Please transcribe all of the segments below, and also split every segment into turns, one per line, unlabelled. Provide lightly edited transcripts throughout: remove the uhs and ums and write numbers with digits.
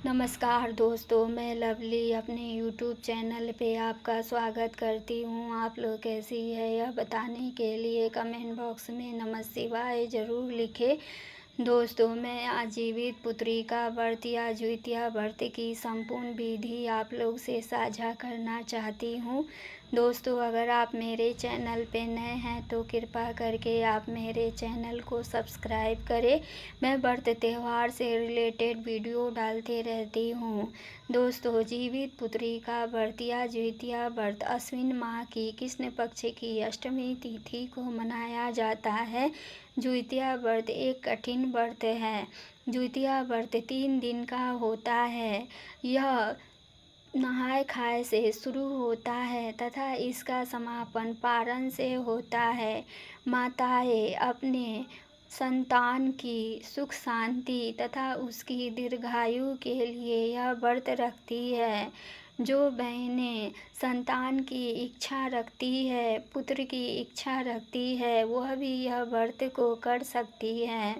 नमस्कार दोस्तों, मैं लवली अपने यूट्यूब चैनल पे आपका स्वागत करती हूँ। आप लोग कैसी है यह बताने के लिए कमेंट बॉक्स में नमः शिवाय ज़रूर लिखें। दोस्तों, मैं आजीवित पुत्री का व्रत या ज्योतिया व्रत की संपूर्ण विधि आप लोग से साझा करना चाहती हूँ। दोस्तों, अगर आप मेरे चैनल पे नए हैं तो कृपा करके आप मेरे चैनल को सब्सक्राइब करें। मैं व्रत त्यौहार से रिलेटेड वीडियो डालते रहती हूँ। दोस्तों, जीवित पुत्री का व्रत या ज्योतिया व्रत अश्विन माह की कृष्ण पक्ष की अष्टमी तिथि को मनाया जाता है। ज्योतिया व्रत एक कठिन व्रत है। ज्योतिया व्रत 3 दिन का होता है। यह नहाय खाए से शुरू होता है तथा इसका समापन पारण से होता है। माताएं अपने संतान की सुख शांति तथा उसकी दीर्घायु के लिए यह व्रत रखती है। जो बहनें संतान की इच्छा रखती है, पुत्र की इच्छा रखती है, वह भी यह व्रत को कर सकती है।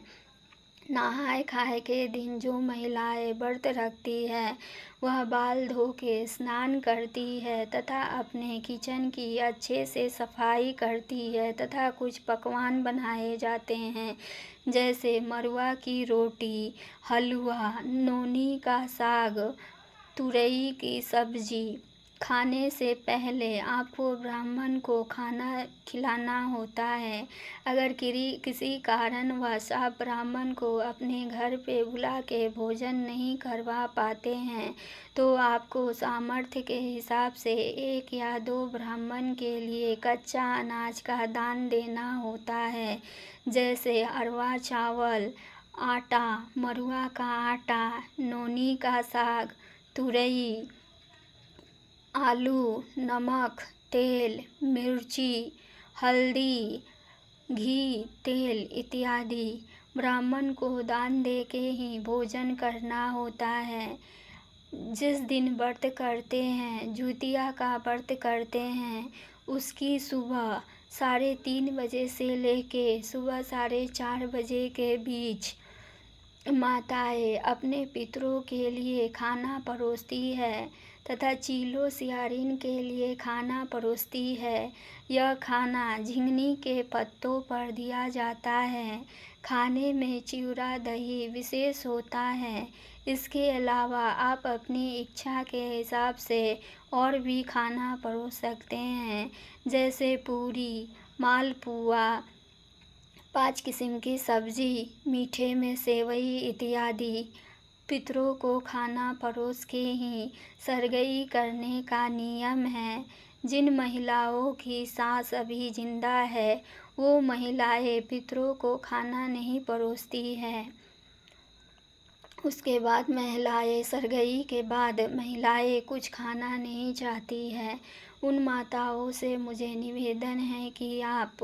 नहाय खाए के दिन जो महिलाएं व्रत रखती है वह बाल धो के स्नान करती है तथा अपने किचन की अच्छे से सफाई करती है तथा कुछ पकवान बनाए जाते हैं, जैसे मरुआ की रोटी, हलवा, नोनी का साग, तुरई की सब्जी। खाने से पहले आपको ब्राह्मण को खाना खिलाना होता है। अगर किसी कारणवश आप ब्राह्मण को अपने घर पे बुला के भोजन नहीं करवा पाते हैं तो आपको सामर्थ्य के हिसाब से 1 या 2 ब्राह्मण के लिए कच्चा अनाज का दान देना होता है, जैसे अरवा चावल, आटा, मरुआ का आटा, नोनी का साग, तुरई, आलू, नमक, तेल, मिर्ची, हल्दी, घी, तेल इत्यादि ब्राह्मण को दान दे के ही भोजन करना होता है। जिस दिन व्रत करते हैं, ज्योतिया का व्रत करते हैं, उसकी सुबह 3:30 बजे से लेके सुबह 4:30 बजे के बीच माताएं अपने पितरों के लिए खाना परोसती है तथा चीलो सियारिन के लिए खाना परोसती है। यह खाना झिंगनी के पत्तों पर दिया जाता है। खाने में चिवड़ा दही विशेष होता है। इसके अलावा आप अपनी इच्छा के हिसाब से और भी खाना परोस सकते हैं, जैसे पूरी, मालपुआ, 5 किस्म की सब्जी, मीठे में सेवई इत्यादि। पितरों को खाना परोस के ही सरगई करने का नियम है। जिन महिलाओं की सास अभी जिंदा है वो महिलाएं पितरों को खाना नहीं परोसती है। उसके बाद महिलाएं सरगई के बाद महिलाएं कुछ खाना नहीं चाहती है। उन माताओं से मुझे निवेदन है कि आप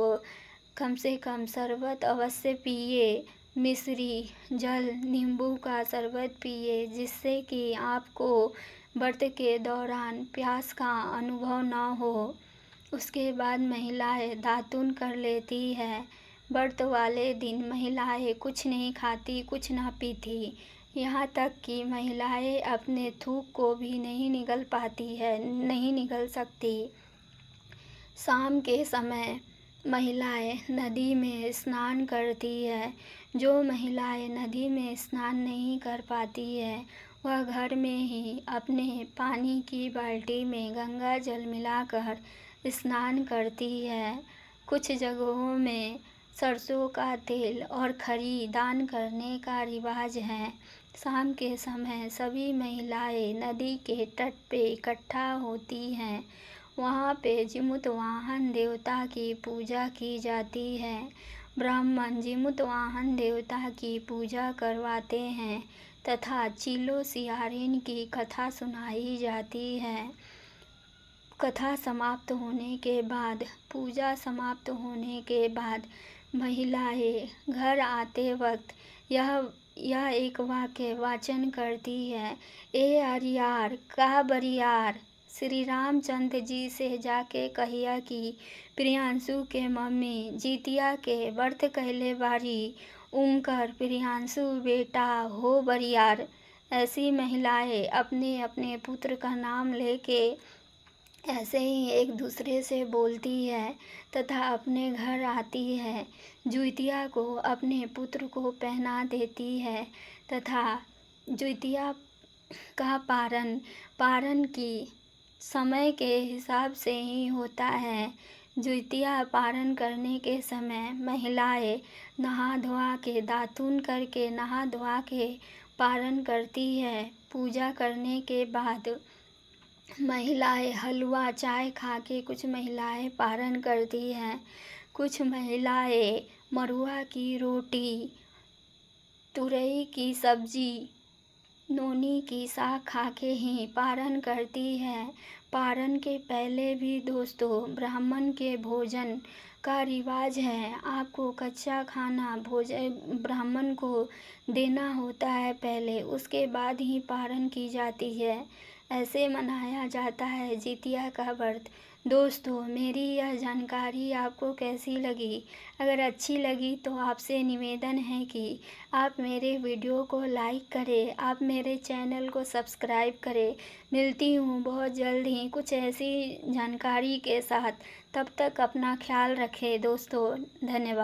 कम से कम शरबत अवश्य पिए, मिश्री, जल, नींबू का शरबत पिए, जिससे कि आपको व्रत के दौरान प्यास का अनुभव न हो। उसके बाद महिलाएं दातून कर लेती है। व्रत वाले दिन महिलाएं कुछ नहीं खाती, कुछ ना पीती, यहाँ तक कि महिलाएं अपने थूक को भी नहीं निगल पाती है, नहीं निगल सकती। शाम के समय महिलाएं नदी में स्नान करती है। जो महिलाएं नदी में स्नान नहीं कर पाती है वह घर में ही अपने पानी की बाल्टी में गंगा जल मिलाकर स्नान करती है। कुछ जगहों में सरसों का तेल और खरी दान करने का रिवाज है। शाम के समय सभी महिलाएं नदी के तट पे इकट्ठा होती हैं। वहाँ पे जिमुतवाहन देवता की पूजा की जाती है। ब्राह्मण जिमुतवाहन देवता की पूजा करवाते हैं तथा चीलो सियारिन की कथा सुनाई जाती है। कथा समाप्त होने के बाद, पूजा समाप्त होने के बाद महिलाएं घर आते वक्त यह एक वाक्य वाचन करती है। ए अरियार का बरियार, श्री रामचंद्र जी से जाके कहिया कि प्रियांशु के मम्मी जितिया के व्रत कहले बारी, उनकर प्रियांशु बेटा हो बरियार। ऐसी महिलाएं अपने अपने पुत्र का नाम लेके ऐसे ही एक दूसरे से बोलती है तथा अपने घर आती है, जुतिया को अपने पुत्र को पहना देती है तथा जुतिया का पारण की समय के हिसाब से ही होता है। जुतिया पारण करने के समय महिलाएं नहा धोआ के दातून करके नहा धोआ के पारण करती है। पूजा करने के बाद महिलाएं हलवा चाय खा के कुछ महिलाएं पारण करती हैं। कुछ महिलाएं मरुआ की रोटी, तुरई की सब्जी, नोनी की साग खा के ही पारण करती है। पारण के पहले भी दोस्तों ब्राह्मण के भोजन का रिवाज है। आपको कच्चा खाना भोजन ब्राह्मण को देना होता है पहले, उसके बाद ही पारण की जाती है। ऐसे मनाया जाता है जितिया का व्रत। दोस्तों मेरी यह जानकारी आपको कैसी लगी? अगर अच्छी लगी तो आपसे निवेदन है कि आप मेरे वीडियो को लाइक करें, आप मेरे चैनल को सब्सक्राइब करें। मिलती हूँ बहुत जल्द ही कुछ ऐसी जानकारी के साथ। तब तक अपना ख्याल रखें दोस्तों। धन्यवाद।